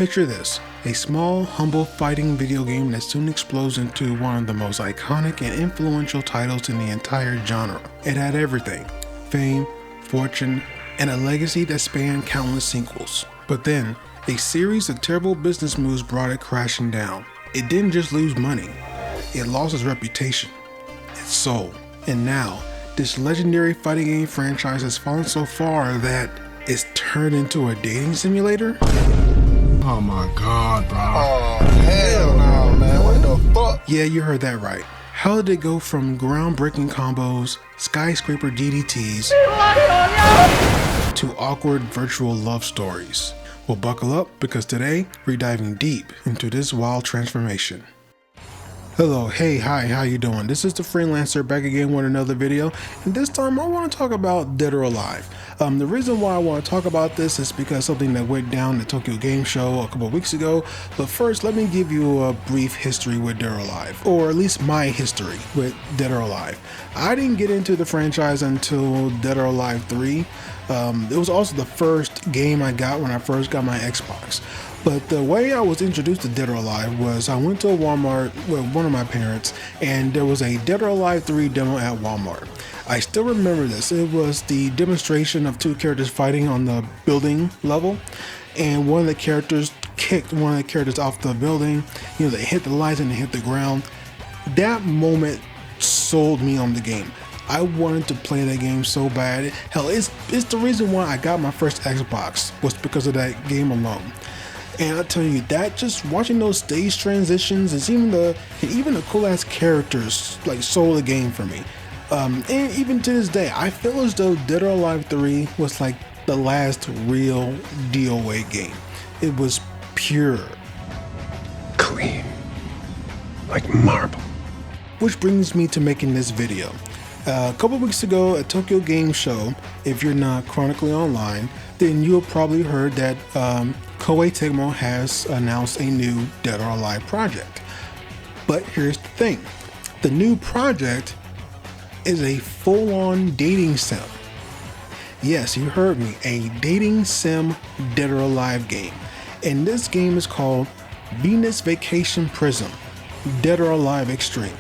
Picture this, a small, humble fighting video game that soon explodes into one of the most iconic and influential titles in the entire genre. It had everything: fame, fortune, and a legacy that spanned countless sequels. But then, a series of terrible business moves brought it crashing down. It didn't just lose money, it lost its reputation, its soul. And now, this legendary fighting game franchise has fallen so far that it's turned into a dating simulator? Oh my god, bro. Oh, hell no, man. What the fuck? Yeah, you heard that right. How did it go from groundbreaking combos, skyscraper DDTs, to awkward virtual love stories? Well, buckle up, because today we're diving deep into this wild transformation. Hello, hey, hi, how you doing? This is the Freelancer back again with another video, and this time I want to talk about Dead or Alive. The reason why I want to talk about this is because something that went down at Tokyo Game Show a couple of weeks ago. But first, let me give you a brief history with Dead or Alive, or at least my history with Dead or Alive. I didn't get into the franchise until Dead or Alive 3. It was also the first game I got when I first got my Xbox. But the way I was introduced to Dead or Alive was I went to a Walmart with one of my parents, and there was a Dead or Alive 3 demo at Walmart. I still remember this. It was the demonstration of two characters fighting on the building level, and one of the characters kicked one of the characters off the building. You know, they hit the lights and they hit the ground. That moment sold me on the game. I wanted to play that game so bad. Hell, it's the reason why I got my first Xbox, was because of that game alone. And I tell you, that just watching those stage transitions and even the cool ass characters like sold the game for me. And even to this day, I feel as though Dead or Alive 3 was like the last real DOA game. It was pure, Clean. Like marble. which brings me to making this video. A couple weeks ago at Tokyo Game Show, if you're not chronically online, then you have probably heard that Koei Tecmo has announced a new Dead or Alive project. But here's the thing, the new project is a full-on dating sim. Yes, you heard me, a dating sim Dead or Alive game. And this game is called Vacation PRISM, Dead or Alive Xtreme.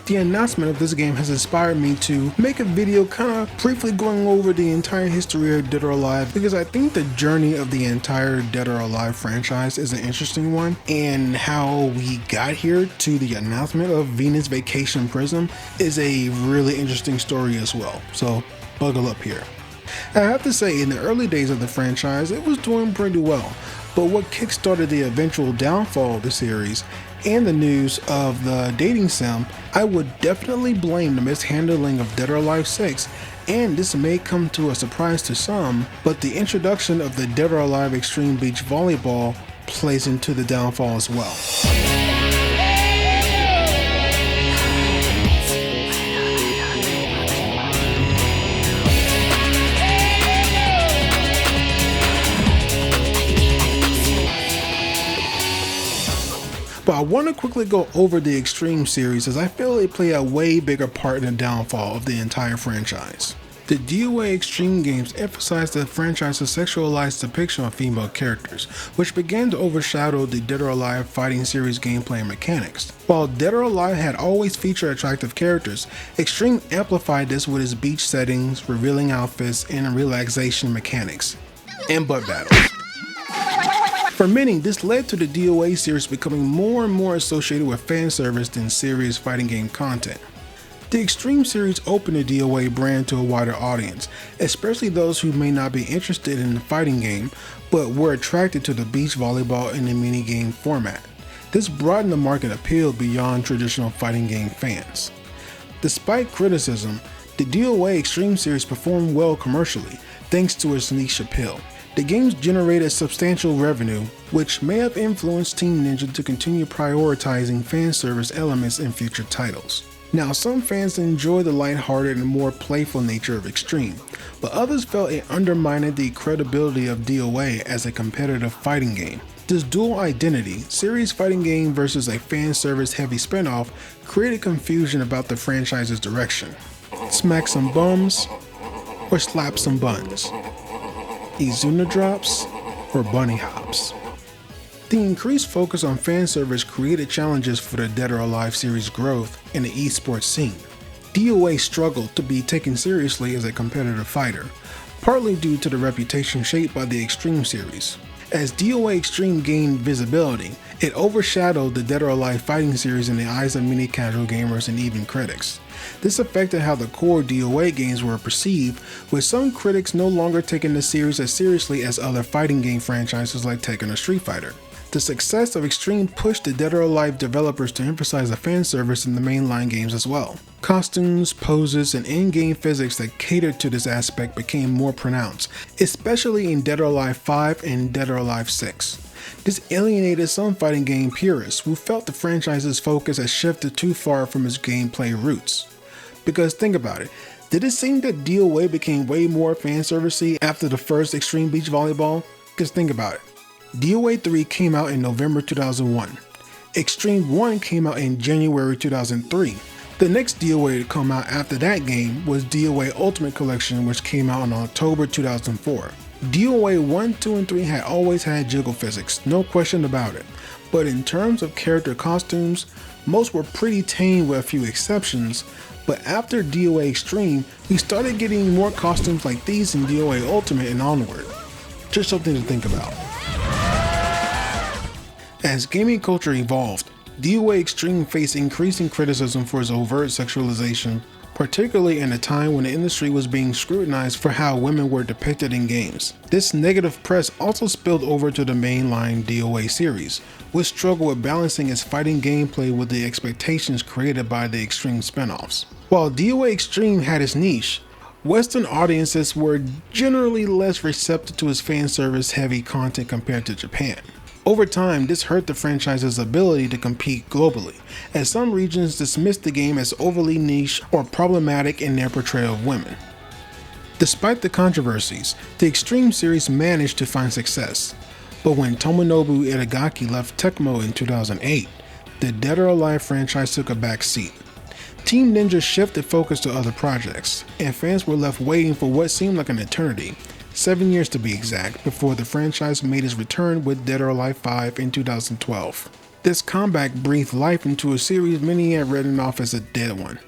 The announcement of this game has inspired me to make a video kind of briefly going over the entire history of Dead or Alive, because I think the journey of the entire Dead or Alive franchise is an interesting one, and how we got here to the announcement of Vacation PRISM is a really interesting story as well. So buckle up here. I have to say, in the early days of the franchise, it was doing pretty well, but what kickstarted the eventual downfall of the series and the news of the dating sim, I would definitely blame the mishandling of Dead or Alive 6, and this may come to a surprise to some, but the introduction of the Dead or Alive Extreme Beach Volleyball plays into the downfall as well. But I want to quickly go over the Extreme series, as I feel they play a way bigger part in the downfall of the entire franchise. The DOA Extreme games emphasize the franchise's sexualized depiction of female characters, which began to overshadow the Dead or Alive fighting series gameplay mechanics. While Dead or Alive had always featured attractive characters, Extreme amplified this with its beach settings, revealing outfits, and relaxation mechanics, and butt battles. For many, this led to the DOA series becoming more and more associated with fan service than serious fighting game content. The Extreme series opened the DOA brand to a wider audience, especially those who may not be interested in the fighting game, but were attracted to the beach volleyball and the minigame format. This broadened the market appeal beyond traditional fighting game fans. Despite criticism, the DOA Extreme series performed well commercially, thanks to its niche appeal. The games generated substantial revenue, which may have influenced Team Ninja to continue prioritizing fan service elements in future titles. Now, some fans enjoy the lighthearted and more playful nature of Extreme, but others felt it undermined the credibility of DOA as a competitive fighting game. This dual identity, serious fighting game versus a fan service heavy spinoff, created confusion about the franchise's direction. Smack some bums or slap some buns. Izuna drops or bunny hops. The increased focus on fan service created challenges for the Dead or Alive series' growth in the esports scene. DOA struggled to be taken seriously as a competitive fighter, partly due to the reputation shaped by the Xtreme series. As DOA Xtreme gained visibility, it overshadowed the Dead or Alive fighting series in the eyes of many casual gamers and even critics. This affected how the core DOA games were perceived, with some critics no longer taking the series as seriously as other fighting game franchises like Tekken or Street Fighter. The success of Xtreme pushed the Dead or Alive developers to emphasize the fan service in the mainline games as well. Costumes, poses, and in-game physics that catered to this aspect became more pronounced, especially in Dead or Alive 5 and Dead or Alive 6. This alienated some fighting game purists who felt the franchise's focus had shifted too far from its gameplay roots. Because think about it, did it seem that DOA became way more fan servicey after the first Xtreme Beach Volleyball? Because think about it. DOA 3 came out in November 2001. Xtreme 1 came out in January 2003. The next DOA to come out after that game was DOA Ultimate Collection, which came out in October 2004. DOA 1, 2, and 3 had always had jiggle physics, no question about it. But in terms of character costumes, most were pretty tame with a few exceptions. But after DOA Xtreme, we started getting more costumes like these in DOA Ultimate and onward. Just something to think about. As gaming culture evolved, DOA Xtreme faced increasing criticism for its overt sexualization, particularly in a time when the industry was being scrutinized for how women were depicted in games. This negative press also spilled over to the mainline DOA series, which struggled with balancing its fighting gameplay with the expectations created by the Xtreme spin-offs. While DOA Xtreme had its niche, Western audiences were generally less receptive to its fan service heavy content compared to Japan. Over time, this hurt the franchise's ability to compete globally, as some regions dismissed the game as overly niche or problematic in their portrayal of women. Despite the controversies, the Xtreme series managed to find success, but when Tomonobu Itagaki left Tecmo in 2008, the Dead or Alive franchise took a back seat. Team Ninja shifted focus to other projects, and fans were left waiting for what seemed like an eternity, 7 years to be exact, before the franchise made its return with Dead or Alive 5 in 2012. This comeback breathed life into a series many had written off as a dead one.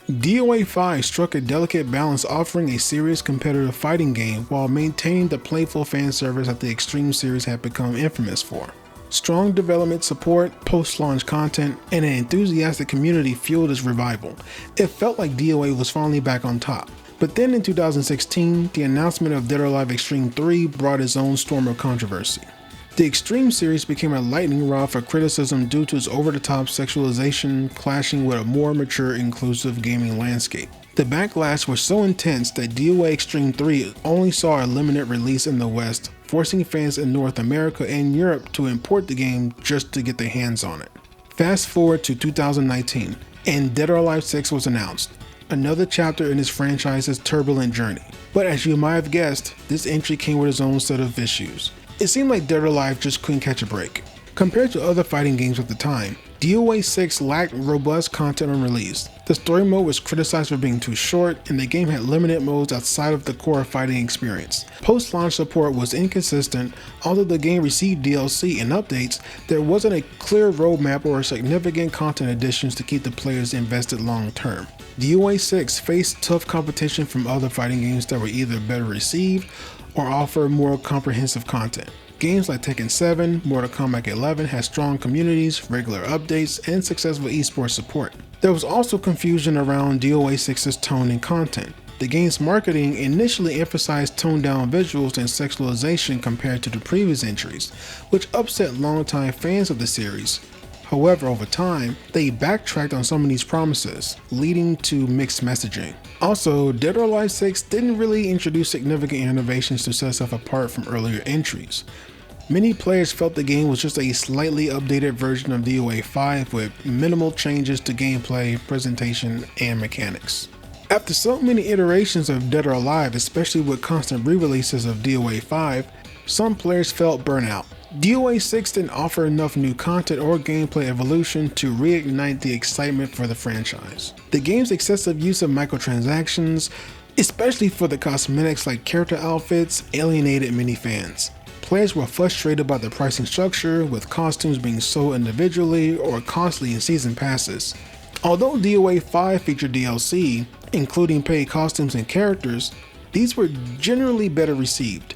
DOA 5 struck a delicate balance, offering a serious competitive fighting game while maintaining the playful fan service that the Xtreme series had become infamous for. Strong development support, post-launch content, and an enthusiastic community fueled its revival. It felt like DOA was finally back on top. But then in 2016, the announcement of Dead or Alive Xtreme 3 brought its own storm of controversy. The Xtreme series became a lightning rod for criticism due to its over-the-top sexualization clashing with a more mature, inclusive gaming landscape. The backlash was so intense that DOA Xtreme 3 only saw a limited release in the West, forcing fans in North America and Europe to import the game just to get their hands on it. Fast forward to 2019, and Dead or Alive 6 was announced. Another chapter in this franchise's turbulent journey. But as you might have guessed, this entry came with its own set of issues. It seemed like Dead or Alive just couldn't catch a break. Compared to other fighting games at the time, DOA 6 lacked robust content on release. The story mode was criticized for being too short, and the game had limited modes outside of the core fighting experience. Post-launch support was inconsistent. Although the game received DLC and updates, there wasn't a clear roadmap or significant content additions to keep the players invested long term. DOA 6 faced tough competition from other fighting games that were either better received or offer more comprehensive content. Games like Tekken 7, Mortal Kombat 11 had strong communities, regular updates, and successful esports support. There was also confusion around DOA 6's tone and content. The game's marketing initially emphasized toned-down visuals and sexualization compared to the previous entries, which upset longtime fans of the series. However, over time, they backtracked on some of these promises, leading to mixed messaging. Also, Dead or Alive 6 didn't really introduce significant innovations to set itself apart from earlier entries. Many players felt the game was just a slightly updated version of DOA 5 with minimal changes to gameplay, presentation, and mechanics. After so many iterations of Dead or Alive, especially with constant re-releases of DOA 5, some players felt burnout. DOA 6 didn't offer enough new content or gameplay evolution to reignite the excitement for the franchise. The game's excessive use of microtransactions, especially for the cosmetics like character outfits, alienated many fans. Players were frustrated by the pricing structure, with costumes being sold individually or constantly in season passes. Although DOA 5 featured DLC, including paid costumes and characters, these were generally better received.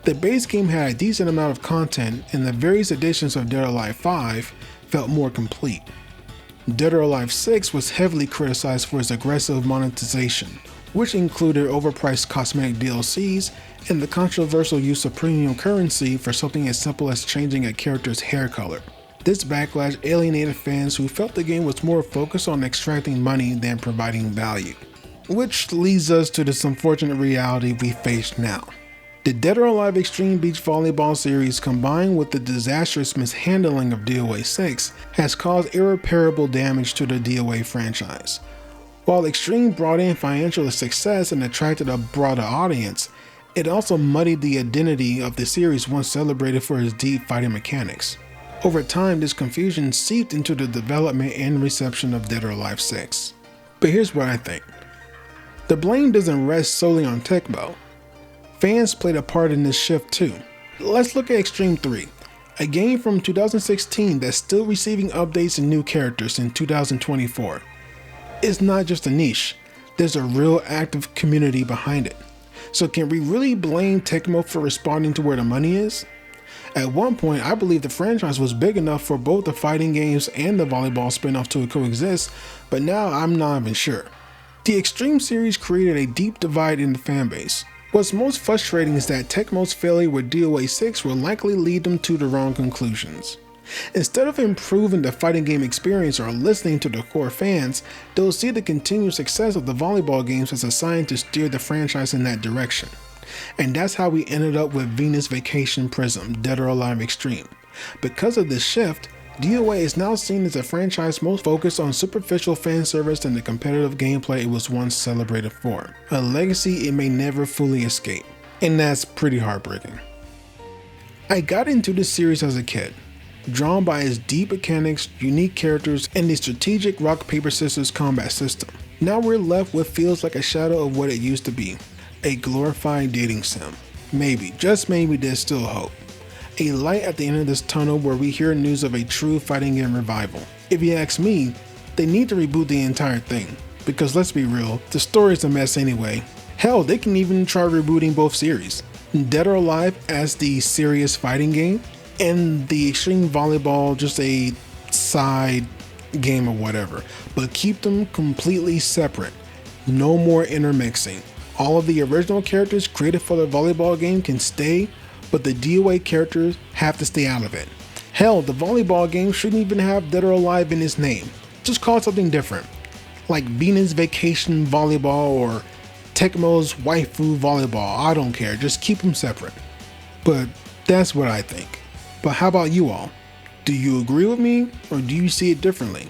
The base game had a decent amount of content, and the various editions of Dead or Alive 5 felt more complete. Dead or Alive 6 was heavily criticized for its aggressive monetization, which included overpriced cosmetic DLCs and the controversial use of premium currency for something as simple as changing a character's hair color. This backlash alienated fans who felt the game was more focused on extracting money than providing value. Which leads us to this unfortunate reality we face now. The Dead or Alive Xtreme Beach Volleyball series, combined with the disastrous mishandling of DOA 6, has caused irreparable damage to the DOA franchise. While Xtreme brought in financial success and attracted a broader audience, it also muddied the identity of the series once celebrated for its deep fighting mechanics. Over time, this confusion seeped into the development and reception of Dead or Alive 6. But here's what I think. The blame doesn't rest solely on Tecmo. Fans played a part in this shift too. Let's look at Xtreme 3, a game from 2016 that's still receiving updates and new characters in 2024. It's not just a niche, there's a real active community behind it. So can we really blame Tecmo for responding to where the money is? At one point, I believe the franchise was big enough for both the fighting games and the volleyball spin-off to coexist, but now I'm not even sure. The Xtreme series created a deep divide in the fanbase. What's most frustrating is that Tecmo's failure with DOA 6 will likely lead them to the wrong conclusions. Instead of improving the fighting game experience or listening to the core fans, they'll see the continued success of the volleyball games as a sign to steer the franchise in that direction. And that's how we ended up with Vacation PRISM, Dead or Alive Xtreme. Because of this shift, DOA is now seen as a franchise most focused on superficial fan service than the competitive gameplay it was once celebrated for, a legacy it may never fully escape. And that's pretty heartbreaking. I got into this series as a kid, drawn by its deep mechanics, unique characters, and the strategic rock paper scissors combat system. Now we're left with feels like a shadow of what it used to be, a glorified dating sim. Maybe, just maybe, there's still hope. A light at the end of this tunnel where we hear news of a true fighting game revival. If you ask me, they need to reboot the entire thing, because let's be real, the story's a mess anyway. Hell, they can even try rebooting both series. Dead or Alive as the serious fighting game, and the Xtreme Volleyball just a side game or whatever, but keep them completely separate. No more intermixing. All of the original characters created for the volleyball game can stay, but the DOA characters have to stay out of it. Hell, the volleyball game shouldn't even have Dead or Alive in its name. Just call it something different, like Venus Vacation Volleyball or Tecmo's Waifu Volleyball. I don't care, just keep them separate. But that's what I think. But how about you all? Do you agree with me, or do you see it differently?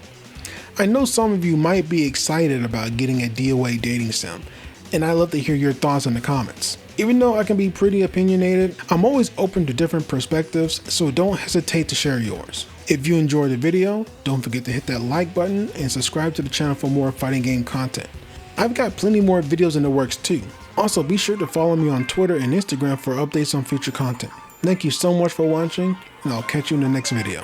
I know some of you might be excited about getting a DOA dating sim, and I'd love to hear your thoughts in the comments. Even though I can be pretty opinionated, I'm always open to different perspectives, so don't hesitate to share yours. If you enjoyed the video, don't forget to hit that like button and subscribe to the channel for more fighting game content. I've got plenty more videos in the works too. Also, be sure to follow me on Twitter and Instagram for updates on future content. Thank you so much for watching, and I'll catch you in the next video.